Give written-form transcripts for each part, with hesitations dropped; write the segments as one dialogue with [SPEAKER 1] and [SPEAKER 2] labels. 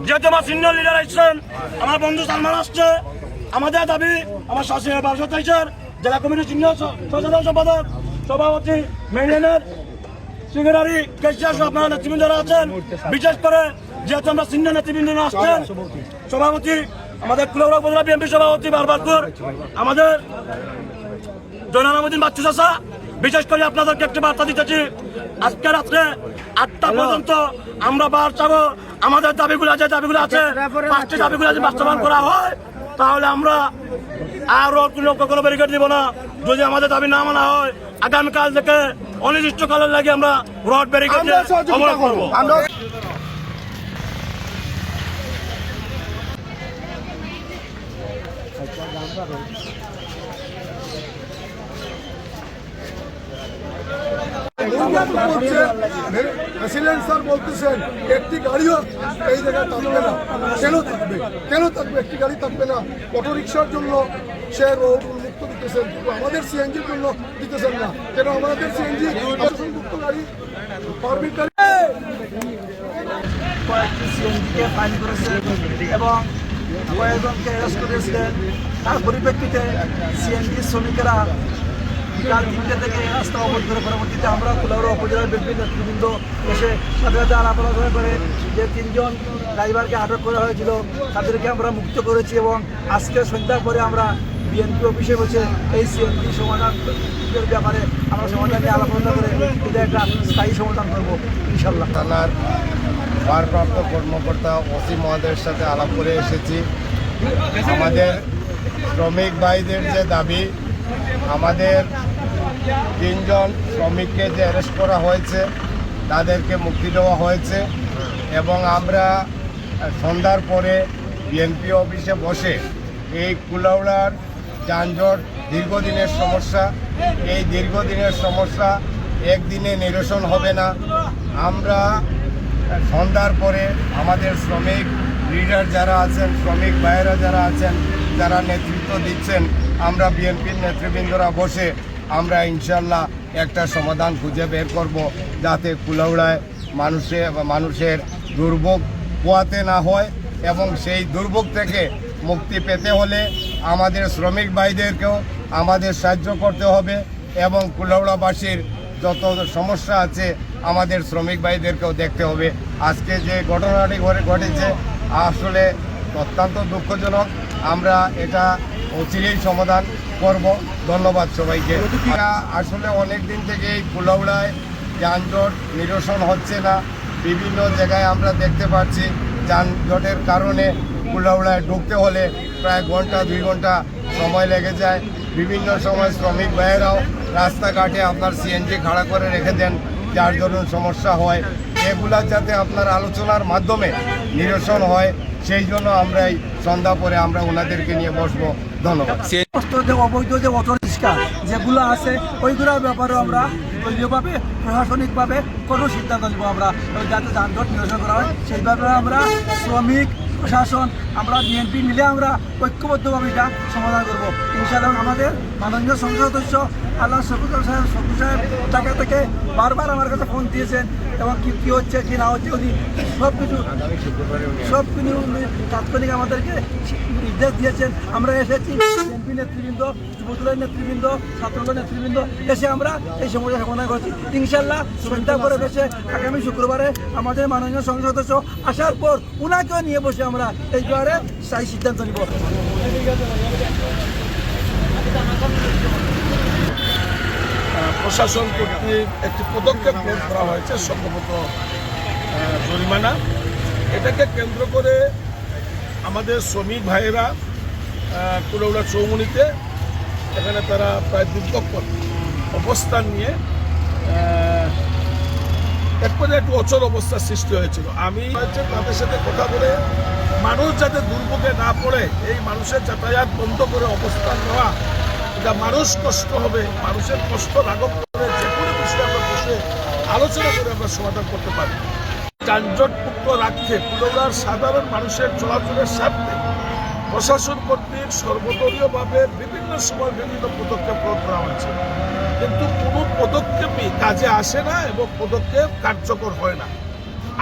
[SPEAKER 1] যেহেতু আমার senior leader আসছেন, আমার বন্ধু সালমান আসছে, আমাদের দাবি আমার জেলা কমিটির সিনিয়র সাধারণ সম্পাদক, সভাপতি, মেইনের সেক্রেটারি, কেশিয়ার সহ আপনারা নেতৃবৃন্দরা আছেন। বিশেষ করে যেহেতু আমরা সিনিয়র নেতৃবৃন্দরা আসছেন, সভাপতি আমাদের কুলাউড়া উপজেলা বিএনপি সভাপতি বারবারপুর আমাদের জয়নালামুদ্দিন বাচ্চু চাচা, বিশেষ করে আপনাদেরকে একটি বার্তা দিতেছি, আজকে রাত্রে 8টা পর্যন্ত আমরা বার চাবো আমাদের দাবিগুলো আছে 5টি দাবিগুলো যদি বাস্তবায়ন করা হয় তাহলে আমরা আর কোনো ব্যারিকেড দিব না। যদি আমাদের দাবি না মানা হয় আগামীকাল থেকে অনির্দিষ্টকালের লাগে আমরা রড ব্যারিকেড অবলম্বন করবো।
[SPEAKER 2] প্রেসিডেন্ট স্যার বলতেছেন একটি গাড়িও এই জায়গায় থাকবে না। কেন থাকবে একটি গাড়ি থাকবে না? অটো রিক্সার জন্য সে রোড উন্মুক্ত দিতেছেন, কিন্তু আমাদের সিএনজির জন্য দিতেছেন না। কেন আমাদের সিএনজি মুক্ত গাড়ি পারমিট গাড়ি
[SPEAKER 3] কয়েকটি সিএনজিকে ফাইন করেছে এবং কয়েকজনকে অ্যারেস্ট করেছিলেন। তার পরিপ্রেক্ষিতে সিএনজি শ্রমিকেরা বিকাল 3টে থেকে রাস্তা অবরোধ করে পরবর্তীতে আমরা কুলাউড়া উপজেলার বিএনপি নেতৃবৃন্দ এসে সাথে সাথে আলাপ আলোচনা করে যে 3জন ড্রাইভারকে আটক করা হয়েছিল তাদেরকে আমরা মুক্ত করেছি এবং আজকে সন্ধ্যার পরে আমরা বিএনপি অফিসে বসে এই সিএনজি সমাধানের ব্যাপারে আমরা সমাধান নিয়ে আলাপ আলোচনা করে এটা একটা স্থায়ী সমাধান করবো ইনশাল্লাহ।
[SPEAKER 4] থানার ভারপ্রাপ্ত কর্মকর্তা ওসি মহোদয়ের সাথে আলাপ করে এসেছি। আমাদের শ্রমিক ভাইদের যে দাবি, আমাদের 3জন শ্রমিককে যে অ্যারেস্ট করা হয়েছে তাদেরকে মুক্তি দেওয়া হয়েছে এবং আমরা সন্ধ্যার পরে বিএনপি অফিসে বসে এই কুলাউড়ার যানজট দীর্ঘদিনের সমস্যা, এই দীর্ঘদিনের সমস্যা একদিনে নিরসন হবে না। আমরা সন্ধ্যার পরে আমাদের শ্রমিক লিডার যারা আছেন, শ্রমিক ভাইয়েরা যারা আছেন, যারা নেতৃত্ব দিচ্ছেন, আমরা বিএনপির নেতৃবৃন্দরা বসে আমরা ইনশাল্লাহ একটা সমাধান খুঁজে বের করব, যাতে কুলাউড়ায় মানুষের দুর্ভোগ পোয়াতে না হয় এবং সেই দুর্ভোগ থেকে মুক্তি পেতে হলে আমাদের শ্রমিক ভাইদেরকেও আমাদের সাহায্য করতে হবে এবং কুলাউড়াবাসীর যত সমস্যা আছে আমাদের শ্রমিক ভাইদেরকেও দেখতে হবে। আজকে যে ঘটনাটি ঘটেছে আসলে অত্যন্ত দুঃখজনক। আমরা এটা অচিরেই সমাধান করব। ধন্যবাদ সবাইকে। আসলে অনেক দিন থেকে এই কুলাউড়ায় যানজট নিরসন হচ্ছে না। বিভিন্ন জায়গায় আমরা দেখতে পাচ্ছি যানজটের কারণে কুলাউড়ায় ঢুকতে হলে প্রায় 1-2 ঘন্টা সময় লেগে যায়। বিভিন্ন সময় শ্রমিক ভাইয়েরাও রাস্তাঘাটে আপনার সিএনজি খাড়া করে রেখে দেন, যার জন্য সমস্যা হয়। এগুলা যাতে আপনার আলোচনার মাধ্যমে নিরসন হয় সেই জন্য আমরা এই সন্ধ্যা পরে আমরা ওনাদেরকে নিয়ে বসবো। ধন্যবাদ।
[SPEAKER 3] অবৈধ যে অটো রিক্সা যেগুলো আছে ওইগুলোর ব্যাপারেও আমরা দলীয়ভাবে প্রশাসনিকভাবে কোনো সিদ্ধান্ত নেব আমরা, যাতে যানজট নিরসন করা হয় সেই ব্যাপারে আমরা শ্রমিক প্রশাসন আমরা বিএনপি মিলে আমরা ঐক্যবদ্ধভাবে এটা সমাধান করবো ইনশাআল্লাহ। আমাদের মাননীয় সংসদ সদস্য আল্লাহ শফিকুল সাহেব টাকা থেকে বারবার আমার কাছে ফোন দিয়েছেন এবং কী হচ্ছে কী না হচ্ছে উনি সব কিছু তাৎক্ষণিক আমাদেরকে নির্দেশ দিয়েছেন। আমরা এসেছি বিএনপি নেতৃবৃন্দ, যুবদলের নেতৃবৃন্দ, ছাত্রদলের নেতৃবৃন্দ এসে আমরা এই সমস্যা সমাধান করছি ইনশাআল্লাহ। সন্ধ্যা করে বসে আগামী শুক্রবারে আমাদের মাননীয় সংসদ সদস্য আসার পর উনাকেও নিয়ে বসে আমরা এই ব্যাপারে স্থায়ী সিদ্ধান্ত নিব।
[SPEAKER 2] প্রশাসন কর্তৃক একটি পদক্ষেপ গ্রহণ করা হয়েছে, সম্ভবত জরিমানা। এটাকে কেন্দ্র করে আমাদের শ্রমিক ভাইয়েরা কুলাউড়া চৌমুনিতে এখানে তারা প্রায় দুর্ভোগ অবস্থান নিয়ে এক পর্যায়ে একটু অচল অবস্থার সৃষ্টি হয়েছিল। আমি তাদের সাথে কথা বলে মানুষ যাতে দুর্ভোগে না পড়ে এই মানুষের যাতায়াত বন্ধ করে অবস্থান নেওয়া, এটা মানুষ কষ্ট হবে, মানুষের কষ্ট লাঘব করে যে কোনো বিষয়ে আমরা বসে আলোচনা করে আমরা সমাধান করতে পারি। যানজট মুক্ত রাখতে কুলাউড়ার সাধারণ মানুষের চলাচলের স্বার্থে প্রশাসন কর্তৃক সর্বদলীয়ভাবে বিভিন্ন সময় বিভিন্ন পদক্ষেপ গ্রহণ করা হয়েছে, কিন্তু কোনো পদক্ষেপই কাজে আসে না এবং পদক্ষেপ কার্যকর হয় না।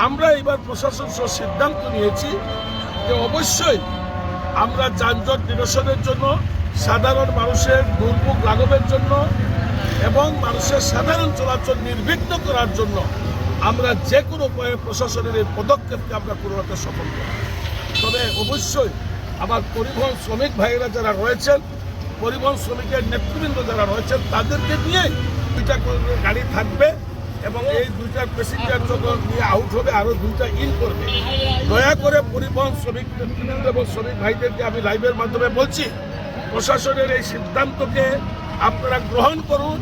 [SPEAKER 2] আমরা এবার প্রশাসন সহ সিদ্ধান্ত নিয়েছি যে অবশ্যই আমরা যানজট নিরসনের জন্য, সাধারণ মানুষের দুর্ভোগ লাঘবের জন্য এবং মানুষের সাধারণ চলাচল নির্বিঘ্ন করার জন্য আমরা যে কোনো উপায়ে প্রশাসনের এই পদক্ষেপকে আমরা কোনোভাবে সফল করব। তবে অবশ্যই আমার পরিবহন শ্রমিক ভাইয়েরা যারা রয়েছেন, পরিবহন শ্রমিকের নেতৃবৃন্দ যারা রয়েছেন, তাদেরকে নিয়ে 2টা গাড়ি থাকবে এবং এই 2টার প্যাসেঞ্জার যখন নিয়ে আউট হবে আরও 2টা ইন করবে। দয়া করে পরিবহন শ্রমিক নেতৃবৃন্দ এবং শ্রমিক ভাইদেরকে আমি লাইভের মাধ্যমে বলছি, প্রশাসনের এই সিদ্ধান্তকে আপনারা গ্রহণ করুন